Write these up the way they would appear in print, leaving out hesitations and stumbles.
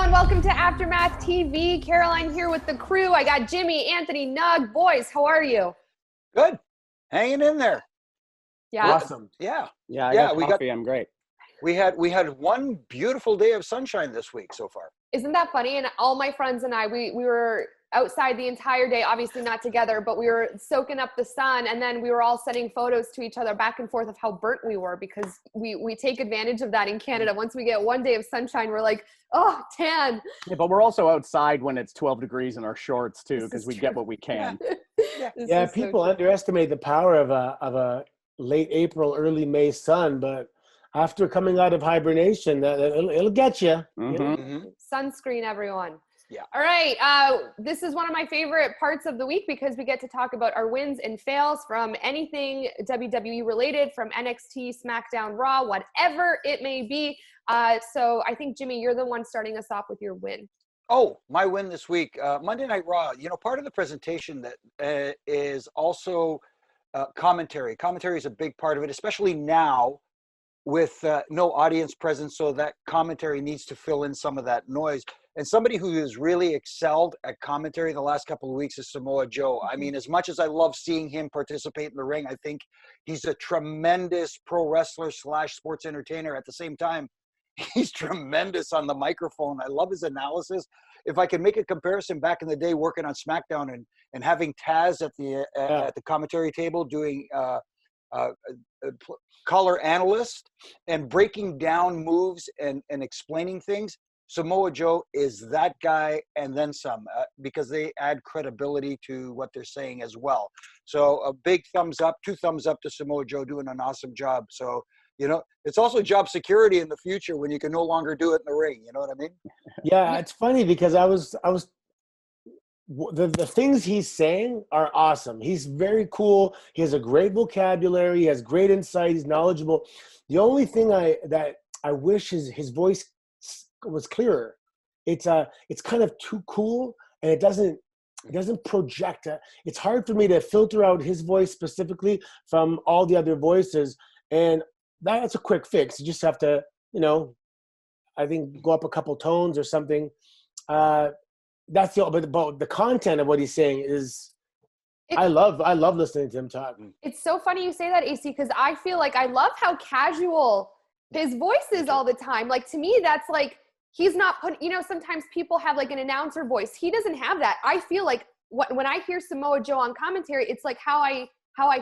and welcome to Aftermath TV. Caroline here with the crew. I got Jimmy, Anthony, Nug. Boys, how are you? Good. Hanging in there. Yeah. Awesome. Yeah. Yeah, I got coffee. I'm great. We had one beautiful day of sunshine this week so far. Isn't that funny? And all my friends and I, we were outside the entire day, obviously not together, but we were soaking up the sun, and then we were all sending photos to each other back and forth of how burnt we were, because we take advantage of that in Canada. Once we get one day of sunshine, we're like, oh, tan. Yeah, but we're also outside when it's 12 degrees in our shorts too, because we get what we can. Yeah, people underestimate the power of a late April, early May sun, but after coming out of hibernation, it'll get you. Sunscreen, everyone. Yeah. All right. This is one of my favorite parts of the week because we get to talk about our wins and fails from anything WWE related, from NXT, SmackDown, Raw, whatever it may be. So I think, Jimmy, you're the one starting us off with your win. Oh, my win this week, Monday Night Raw. You know, part of the presentation that is also commentary. Commentary is a big part of it, especially now with no audience presence, so that commentary needs to fill in some of that noise. And somebody who has really excelled at commentary the last couple of weeks is Samoa Joe. I mean, as much as I love seeing him participate in the ring, I think he's a tremendous pro wrestler / sports entertainer. At the same time, he's tremendous on the microphone. I love his analysis. If I can make a comparison, back in the day working on SmackDown and having Taz at the commentary table doing color analyst and breaking down moves and explaining things, Samoa Joe is that guy and then some, because they add credibility to what they're saying as well. So a big thumbs up, 2 thumbs up to Samoa Joe doing an awesome job. So, you know, it's also job security in the future when you can no longer do it in the ring. You know what I mean? Yeah, it's funny because the things he's saying are awesome. He's very cool. He has a great vocabulary. He has great insight. He's knowledgeable. The only thing that I wish his voice was clearer. It's kind of too cool, and it doesn't project. It's hard for me to filter out his voice specifically from all the other voices, and that's a quick fix. You just have to, I think go up a couple tones or something. That's but the content of what he's saying is, I love listening to him talk. It's so funny you say that, AC, because I feel like I love how casual his voice is all the time. Like, to me, that's like, he's not sometimes people have like an announcer voice. He doesn't have that. I feel like when I hear Samoa Joe on commentary, it's like how I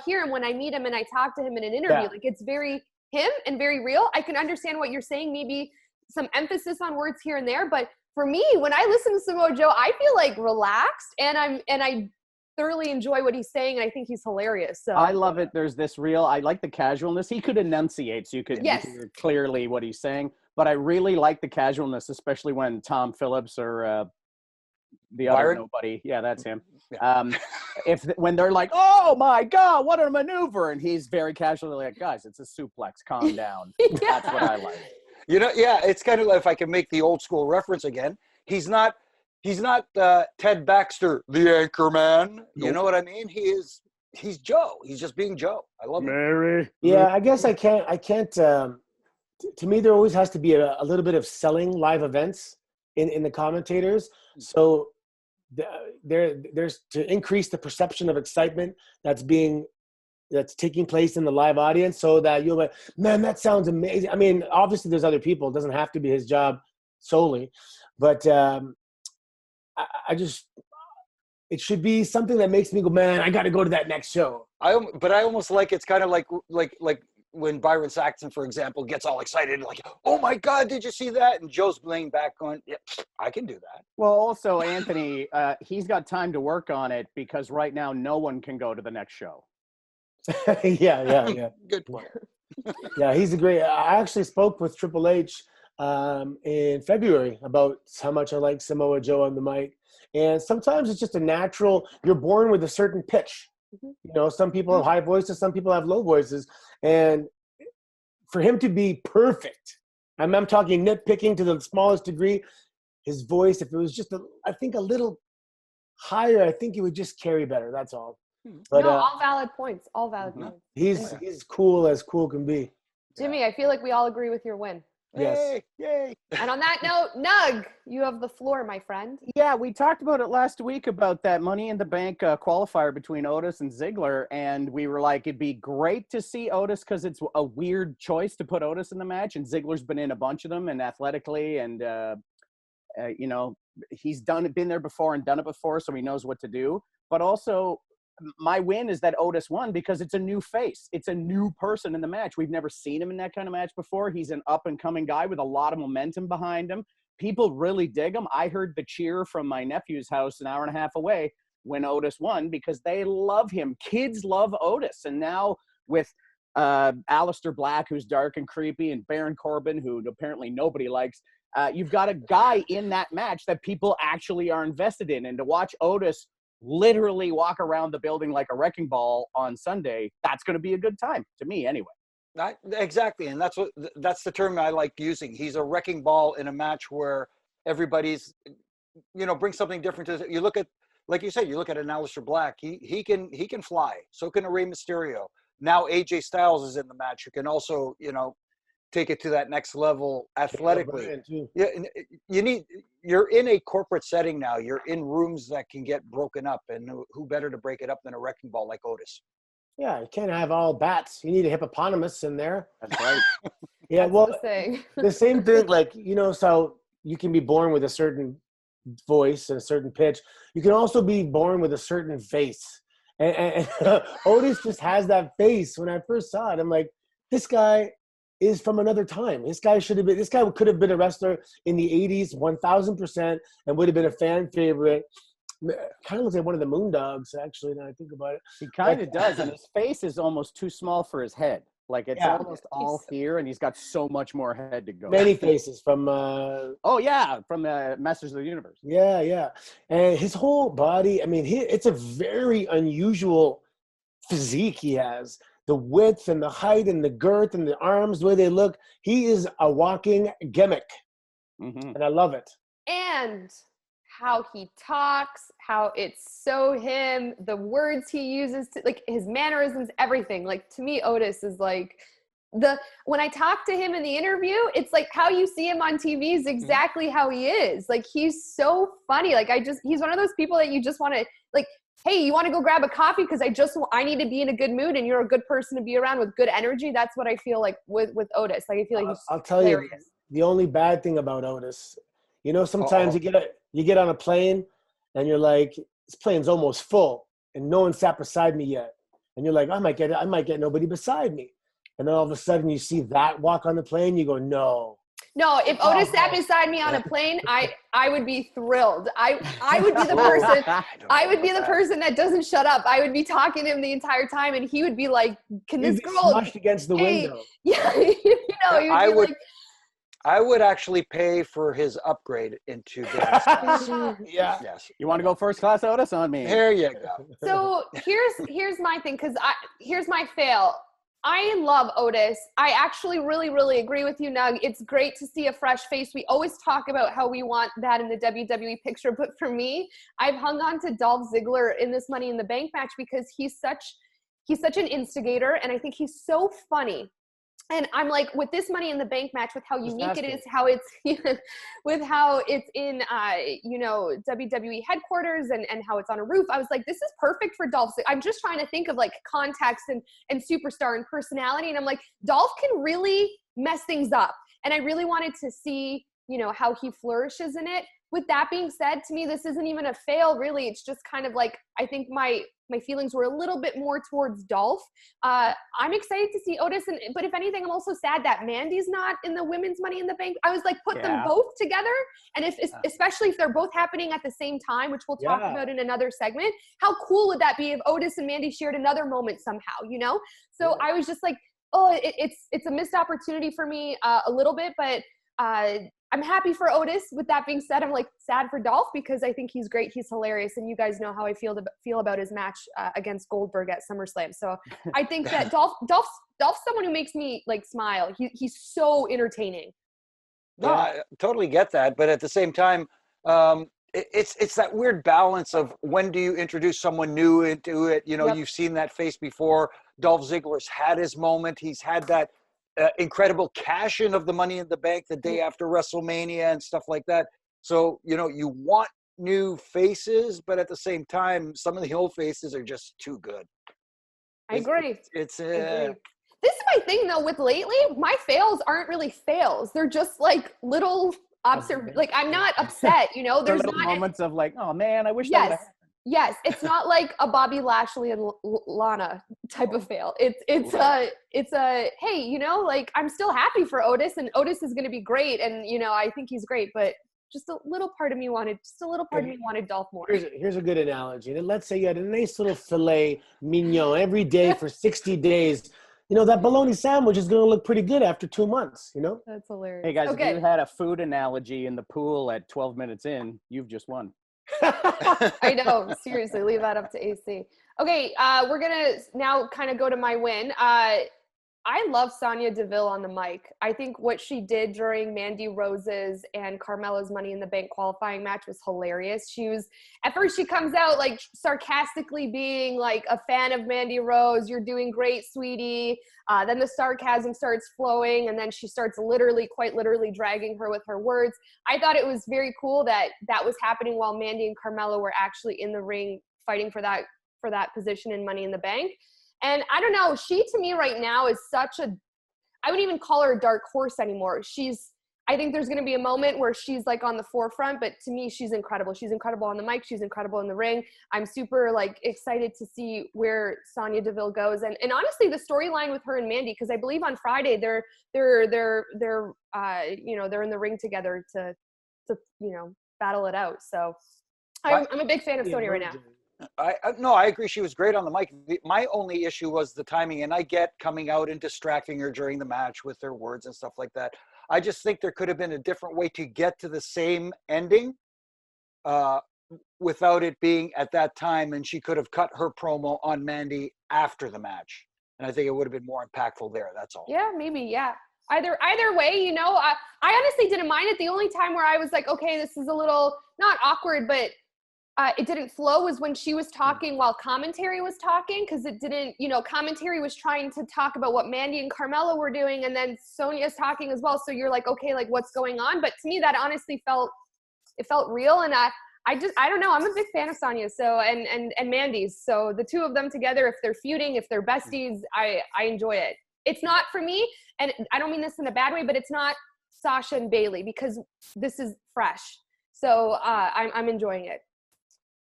hear him when I meet him and I talk to him in an interview. Yeah. Like, it's very him and very real. I can understand what you're saying, maybe some emphasis on words here and there, but for me, when I listen to Samoa Joe, I feel like relaxed, and I thoroughly enjoy what he's saying, and I think he's hilarious. So I love it. There's this I like the casualness. He could enunciate, so you could hear clearly what he's saying. But I really like the casualness, especially when Tom Phillips or the other nobody, that's him. Yeah. When they're like, "Oh my God, what a maneuver!" and he's very casually like, "Guys, it's a suplex. Calm down." That's what I like. It's kind of like, if I can make the old school reference again, he's not Ted Baxter, the anchor man. Nope. You know what I mean? He's Joe. He's just being Joe. I love it. Yeah, I guess I can't. To me, there always has to be a little bit of selling live events in the commentators. So there's to increase the perception of excitement that's taking place in the live audience, so that you'll be, man, that sounds amazing. I mean, obviously there's other people. It doesn't have to be his job solely, but it should be something that makes me go, man, I got to go to that next show. But I almost like, it's kind of like when Byron Saxton, for example, gets all excited, like, oh my God, did you see that? And Joe's laying back going, yeah, I can do that. Well, also, Anthony, he's got time to work on it, because right now no one can go to the next show. Yeah. Good point. Yeah, he's a great. I actually spoke with Triple H in February about how much I like Samoa Joe on the mic, and sometimes it's just a natural. You're born with a certain pitch. Some people have high voices, some people have low voices, and for him to be perfect, I'm talking nitpicking to the smallest degree. His voice, if it was just I think a little higher, I think it would just carry better. That's all. But, all valid points. All valid points. He's cool as cool can be. Jimmy, I feel like we all agree with your win. Yay, yay. And on that note, Nug, you have the floor, my friend. Yeah, we talked about it last week about that Money in the Bank qualifier between Otis and Ziggler, and we were like, it'd be great to see Otis because it's a weird choice to put Otis in the match, and Ziggler's been in a bunch of them, and athletically, and you know, he's been there before and done it before, so he knows what to do. But also, my win is that Otis won because it's a new face. It's a new person in the match. We've never seen him in that kind of match before. He's an up-and-coming guy with a lot of momentum behind him. People really dig him. I heard the cheer from my nephew's house an hour and a half away when Otis won because they love him. Kids love Otis. And now with Aleister Black, who's dark and creepy, and Baron Corbin, who apparently nobody likes, you've got a guy in that match that people actually are invested in. And to watch Otis literally walk around the building like a wrecking ball on Sunday, that's going to be a good time to me anyway. Exactly, and that's the term I like using. He's a wrecking ball in a match where everybody's, you know, brings something different to it. You look at, like you said, you look at an Aleister Black. He can fly. So can a Rey Mysterio. Now AJ Styles is in the match, who can also, you know, take it to that next level athletically. Yeah, you're in a corporate setting now. You're in rooms that can get broken up, and who better to break it up than a wrecking ball like Otis? Yeah, you can't have all bats. You need a hippopotamus in there. That's right. Yeah, That's well, the same thing. Like, you know, so you can be born with a certain voice and a certain pitch. You can also be born with a certain face. And Otis just has that face. When I first saw it, I'm like, this guy is from another time. This guy could have been a wrestler in the 80s, 1000%, and would have been a fan favorite. Kind of looks like one of the Moondogs, actually, now I think about it. He kind of does, and his face is almost too small for his head. Like, it's almost all here, and he's got so much more head to go. Many faces from... from Masters of the Universe. Yeah. And his whole body, I mean, it's a very unusual physique he has. The width and the height and the girth and the arms, the way they look. He is a walking gimmick. Mm-hmm. And I love it. And how he talks, how it's so him, the words he uses, like his mannerisms, everything. Like, to me, Otis is like when I talk to him in the interview, it's like how you see him on TV is exactly how he is. Like, he's so funny. Like, he's one of those people that you just want to, like, hey, you want to go grab a coffee? Because I need to be in a good mood, and you're a good person to be around with good energy. That's what I feel like with Otis. Like, I feel like he's I'll tell hilarious. You, the only bad thing about Otis, you know, sometimes you get on a plane and you're like, this plane's almost full and no one sat beside me yet. And you're like, I might get nobody beside me. And then all of a sudden you see that walk on the plane, you go, no. No, if Otis sat beside me on a plane, I would be thrilled. I would be the person. I would be the person that doesn't shut up. I would be talking to him the entire time, and he would be like, "Can this girl?" Smushed against the window. Yeah, you know, I would actually pay for his upgrade into business class. Yeah. Yes. You want to go first class, Otis? On me. Here you go. So here's my thing, because here's my fail. I love Otis. I actually really, really agree with you, Nug. It's great to see a fresh face. We always talk about how we want that in the WWE picture, but for me, I've hung on to Dolph Ziggler in this Money in the Bank match because he's such an instigator, and I think he's so funny. And I'm like, with this Money in the Bank match, with how unique it is, how it's with how it's in WWE headquarters and how it's on a roof, I was like, this is perfect for Dolph. I'm just trying to think of like context and superstar and personality, and I'm like, Dolph can really mess things up, and I really wanted to see, you know, how he flourishes in it. With that being said, to me, this isn't even a fail, really. It's just kind of like, I think my feelings were a little bit more towards Dolph. I'm excited to see Otis, but if anything, I'm also sad that Mandy's not in the women's Money in the Bank. I was like, put them both together, and especially if they're both happening at the same time, which we'll talk about in another segment. How cool would that be if Otis and Mandy shared another moment somehow, you know? So I was just like, oh, it's a missed opportunity for me a little bit, but I'm happy for Otis. With that being said, I'm like sad for Dolph because I think he's great. He's hilarious. And you guys know how I feel about his match against Goldberg at SummerSlam. So I think that Dolph's someone who makes me like smile. He's so entertaining. No, I totally get that. But at the same time, it's that weird balance of when do you introduce someone new into it? You know, You've seen that face before. Dolph Ziggler's had his moment. He's had that incredible cash-in of the Money in the Bank the day after WrestleMania and stuff like that. So, you want new faces, but at the same time, some of the old faces are just too good. I agree. It's I agree. This is my thing though with lately, my fails aren't really fails. They're just like little like I'm not upset, there's little not moments of like, oh man, I wish that would have happened. Yes, it's not like a Bobby Lashley and Lana type of fail. It's a hey, like I'm still happy for Otis, and Otis is going to be great, and I think he's great, but just a little part of me wanted Dolph more. Here's a good analogy. Let's say you had a nice little filet mignon every day for 60 days. That bologna sandwich is going to look pretty good after 2 months. That's hilarious. Hey guys, if you had a food analogy in the pool at 12 minutes in, you've just won. I know. Seriously, leave that up to AC. Okay, we're gonna now kind of go to my win. I love Sonya Deville on the mic. I think what she did during Mandy Rose's and Carmella's Money in the Bank qualifying match was hilarious. At first she comes out like sarcastically being like a fan of Mandy Rose. You're doing great, sweetie. Then the sarcasm starts flowing, and then she starts quite literally dragging her with her words. I thought it was very cool that was happening while Mandy and Carmella were actually in the ring fighting for that position in Money in the Bank. And I don't know, she to me right now is I wouldn't even call her a dark horse anymore. I think there's going to be a moment where she's like on the forefront, but to me, she's incredible. She's incredible on the mic. She's incredible in the ring. I'm super excited to see where Sonya Deville goes. And honestly, the storyline with her and Mandy, because I believe on Friday they're in the ring together to battle it out. So I'm a big fan of Sonya right now. I agree. She was great on the mic. My only issue was the timing, and I get coming out and distracting her during the match with her words and stuff like that. I just think there could have been a different way to get to the same ending without it being at that time, and she could have cut her promo on Mandy after the match. And I think it would have been more impactful there. That's all. Yeah, maybe. Yeah. Either way, I honestly didn't mind it. The only time where I was like, okay, this is a little not awkward, but it didn't flow was when she was talking while commentary was talking, because it didn't, commentary was trying to talk about what Mandy and Carmella were doing, and then Sonya's talking as well. So you're like, okay, like what's going on? But to me, that honestly felt real. And I don't know. I'm a big fan of Sonya. So, and Mandy's. So the two of them together, if they're feuding, if they're besties, I enjoy it. It's not for me, and I don't mean this in a bad way, but it's not Sasha and Bayley, because this is fresh. So I'm enjoying it.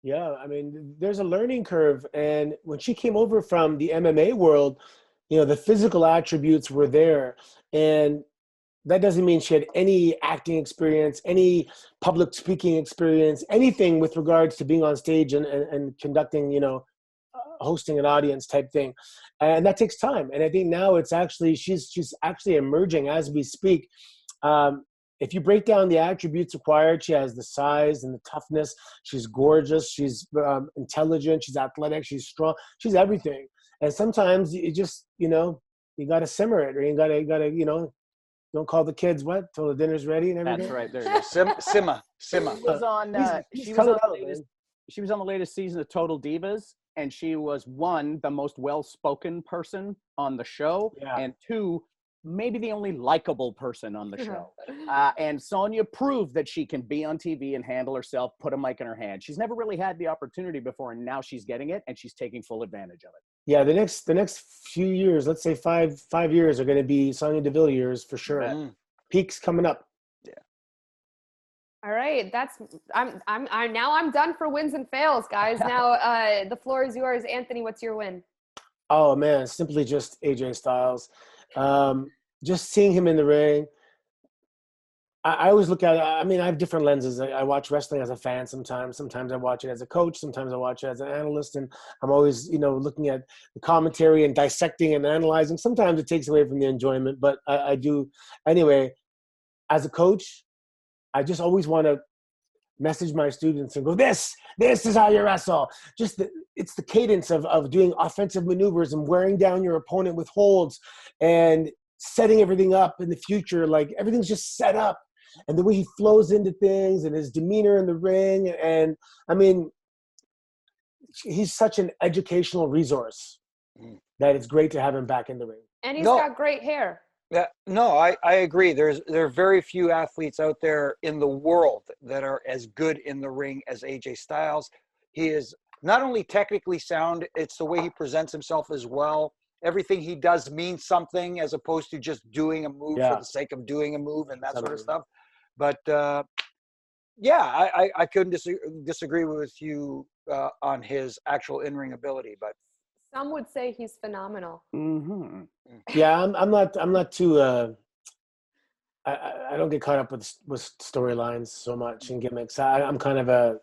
Yeah, I mean, there's a learning curve. And when she came over from the MMA world, the physical attributes were there. And that doesn't mean she had any acting experience, any public speaking experience, anything with regards to being on stage and conducting, hosting an audience type thing. And that takes time. And I think now it's actually, she's actually emerging as we speak. If you break down the attributes required, she has the size and the toughness. She's gorgeous. She's intelligent. She's athletic. She's strong. She's everything. And sometimes you just, you got to simmer it, or you got to, don't call the kids what till the dinner's ready and everything. That's right. There you go. Simmer. She was on the latest season of Total Divas, and she was the most well-spoken person on the show, and 2, maybe the only likable person on the show. And Sonya proved that she can be on TV and handle herself, put a mic in her hand. She's never really had the opportunity before, and now she's getting it, and she's taking full advantage of it. Yeah, the next few years, let's say five years, are going to be Sonya Deville years for sure. Peaks coming up. Yeah. All right, I'm done for wins and fails, guys. Now the floor is yours, Anthony. What's your win? Oh man, simply just AJ Styles. Just seeing him in the ring, I always look at it. I mean, I have different lenses. I watch wrestling as a fan sometimes. Sometimes I watch it as a coach. Sometimes I watch it as an analyst. And I'm always, looking at the commentary and dissecting and analyzing. Sometimes it takes away from the enjoyment, but I do. Anyway, as a coach, I just always want to message my students and go, this is how you wrestle. It's the cadence of doing offensive maneuvers and wearing down your opponent with holds and setting everything up in the future. Like everything's just set up. And the way he flows into things and his demeanor in the ring. And I mean, he's such an educational resource that it's great to have him back in the ring. And he's got great hair. Yeah, no, I agree. There are very few athletes out there in the world that are as good in the ring as AJ Styles. He is not only technically sound, it's the way he presents himself as well. Everything he does means something as opposed to just doing a move for the sake of doing a move and that sort of stuff. But yeah, I couldn't disagree with you on his actual in-ring ability, but some would say he's phenomenal. Mm-hmm. Yeah, I'm not too. I don't get caught up with storylines so much and gimmicks. I'm kind of a,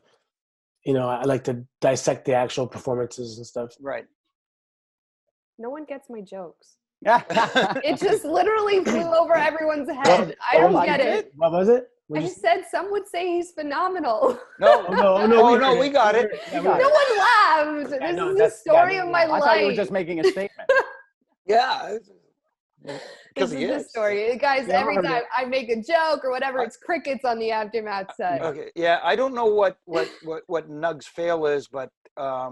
I like to dissect the actual performances and stuff. Right. No one gets my jokes. It just literally flew over everyone's head. I don't get it. What was it? I said some would say he's phenomenal. No, we got it. No one laughed. This is the story of my life. I thought you were just making a statement. Yeah. This is the story. Guys, every time I make a joke or whatever, it's crickets on the Aftermath set. Okay. Yeah, I don't know what Nug's fail is, but I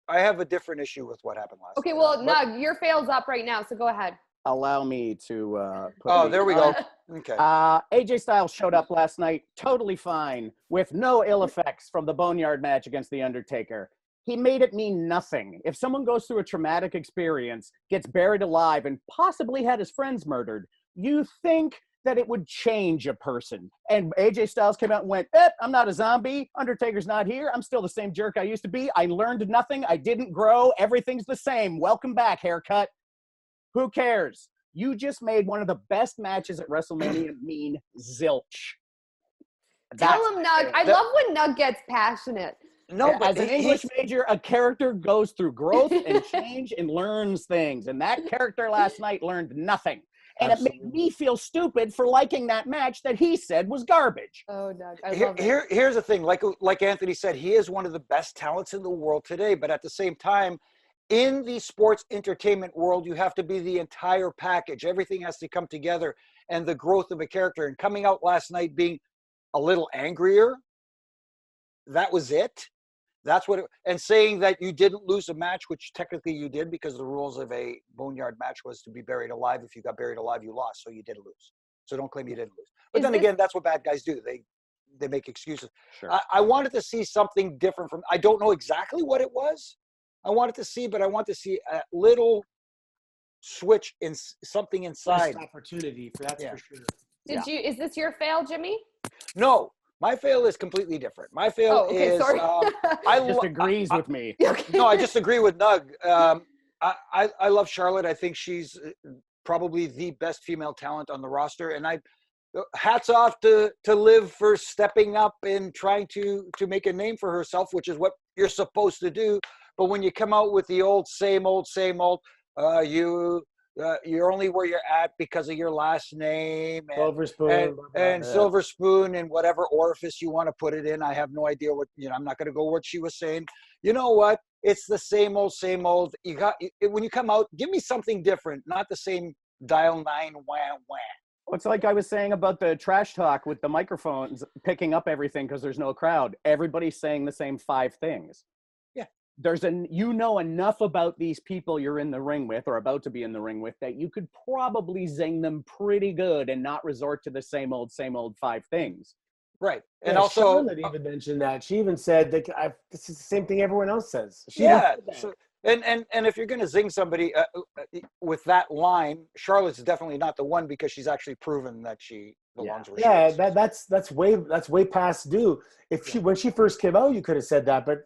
have a different issue with what happened last night. Okay, well, Nug, your fail's up right now, so go ahead. Allow me to there we go. Okay. AJ Styles showed up last night totally fine with no ill effects from the Boneyard match against The Undertaker. He made it mean nothing. If someone goes through a traumatic experience, gets buried alive, and possibly had his friends murdered, you think that it would change a person. And AJ Styles came out and went, I'm not a zombie. Undertaker's not here. I'm still the same jerk I used to be. I learned nothing. I didn't grow. Everything's the same. Welcome back, haircut. Who cares? You just made one of the best matches at WrestleMania mean zilch. Tell him, Nug. I love when Nug gets passionate. No, but as an English major, a character goes through growth and change and learns things. And that character last night learned nothing. And Absolutely. It made me feel stupid for liking that match that he said was garbage. Oh, Nug, I love it. Here's the thing. Like Anthony said, he is one of the best talents in the world today. But at the same time, in the sports entertainment world, you have to be the entire package. Everything has to come together, and the growth of a character. And coming out last night being a little angrier, that was it. That's what and saying that you didn't lose a match, which technically you did because the rules of a Boneyard match was to be buried alive. If you got buried alive, you lost, so you did lose. So don't claim you didn't lose. But then again, that's what bad guys do. They make excuses. Sure. I wanted to see something different from. I don't know exactly what it was. I wanted to see a little switch in something inside. Opportunity for that for sure. Is this your fail, Jimmy? No, my fail is completely different. My fail is I just agrees with me. No, I just agree with Nug. I love Charlotte. I think she's probably the best female talent on the roster, and hats off to Liv for stepping up and trying to make a name for herself, which is what you're supposed to do. But when you come out with the old, same old, you're only where you're at because of your last name Silver Spoon and Silver Spoon and whatever orifice you want to put it in. I have no idea what, I'm not going to go what she was saying. You know what? It's the same old. When you come out, give me something different, not the same dial 9 wah wah. It's like I was saying about the trash talk with the microphones picking up everything because there's no crowd. Everybody's saying the same 5 things. There's enough about these people you're in the ring with or about to be in the ring with that you could probably zing them pretty good and not resort to the same old 5 things. Right. And also Charlotte even mentioned that. She even said that this is the same thing everyone else says. So, and if you're going to zing somebody with that line, Charlotte's definitely not the one because she's actually proven that she belongs where she is. That's way past due. When she first came out, you could have said that, but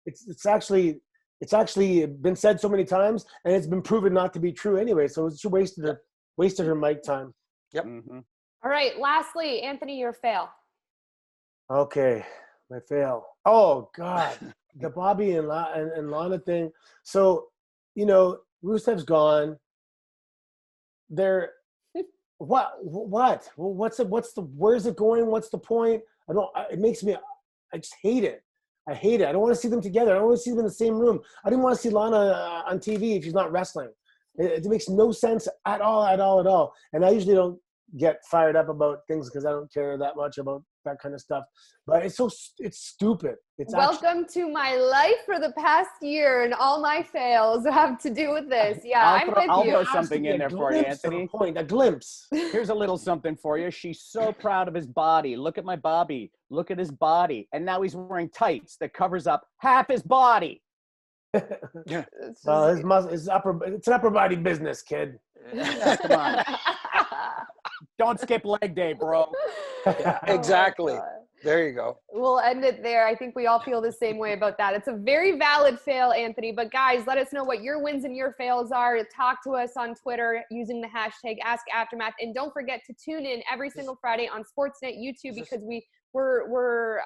it's actually been said so many times, and it's been proven not to be true anyway. So she wasted her mic time. Yep. Mm-hmm. All right. Lastly, Anthony, your fail. Okay, my fail. Oh God, the Bobby and Lana thing. So Rusev's gone. Where's it going? What's the point? I just hate it. I hate it. I don't want to see them together. I don't want to see them in the same room. I didn't want to see Lana on TV if she's not wrestling. It makes no sense at all. And I usually don't get fired up about things because I don't care that much about that kind of stuff. But it's stupid. It's welcome to my life for the past year, and all my fails have to do with this. Yeah, I'll throw something in there for you, Anthony. A glimpse. Here's a little something for you. She's so proud of his body. Look at my Bobby. Look at his body. And now he's wearing tights that covers up half his body. Yeah. Well, it's an upper body business, kid. Yeah, come on. Don't skip leg day, bro. Yeah, exactly. There you go. We'll end it there. I think we all feel the same way about that. It's a very valid fail, Anthony. But guys, let us know what your wins and your fails are. Talk to us on Twitter using the hashtag AskAftermath. And don't forget to tune in every single Friday on Sportsnet YouTube, because we're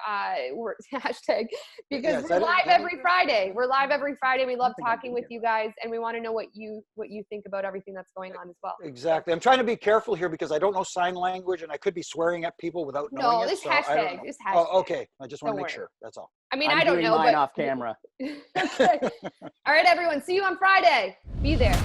hashtag, because we're live every Friday. We're live every Friday. We love talking with you guys, and we want to know what you think about everything that's going on as well. Exactly. I'm trying to be careful here because I don't know sign language, and I could be swearing at people without knowing it. This hashtag. Oh, okay. I just want to make sure. That's all. I mean, I don't know, mine but off camera. Okay. All right, everyone. See you on Friday. Be there.